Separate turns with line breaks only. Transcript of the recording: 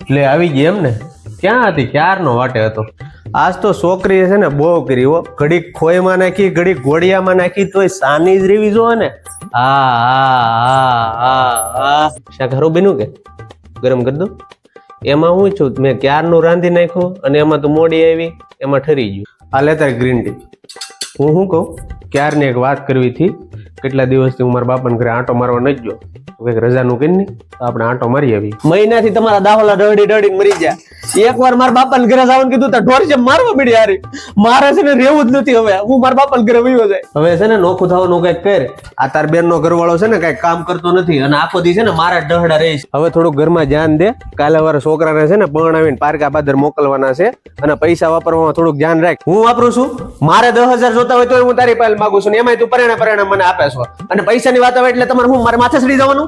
એટલે આવી ગઈ એમ ને? ક્યાં હતી? ક્યારનો વાટે હતો. આજ તો છોકરીએ છે ને બહુ કરી હો. ઘડીક ખોયમાં નાખી, ઘડીક ઘોડિયામાં નાખી, તોય સાની જ રેવી જો ને. હા હા હા હા હા. શાક હારું બન્યું કે? ગરમ કરી દઉં? એમાં હું છું, મેં ક્યારનું રાંધી નાખ્યું અને એમાં તો મોડી આવી, એમાં ઠરી ગયું. આ લેતા ગ્રીન ટી. હું શું કહું, ક્યારની એક વાત કરવી હતી. કેટલા દિવસથી હું મારા બાપાને ઘરે આંટો મારવા નથી ગયો. કંઈક રજાનું કરીને આપણે આંટો મારી આવી. મહિનાથી તમારા દાહોલા ડરડી ડરડી મરી ગયા. એકવાર મારા બાપાને ઘરે જવાનું કીધું તો ઢોર છે મારવા મળી હારી. મારે છે ને રહેવું જ નથી હવે. હું મારા બાપાને ઘરે વયો જાય. હવે છે ને નોખું થવાનું કંઈક કર. આ તાર બેનનો ઘરવાળો છે ને કંઈક કામ કરતો નથી અને આખો દી છે ને મારા ડહડા રહીશ. હવે થોડુંક ઘરમાં ધ્યાન દે. કાલે વારે છોકરાને છે ને પરણાવીને પારકા બાદર મોકલવાના છે અને પૈસા વાપરવામાં થોડુંક ધ્યાન રાખ. હું વાપરું છું, મારે 10,000 જોતા હોય તો હું તારી પાસે માંગુ છું ને એમાંય તું પરણા મને આપે છો અને પૈસાની વાત આવે એટલે તમારે હું મારે માથે ચડી જવાનું.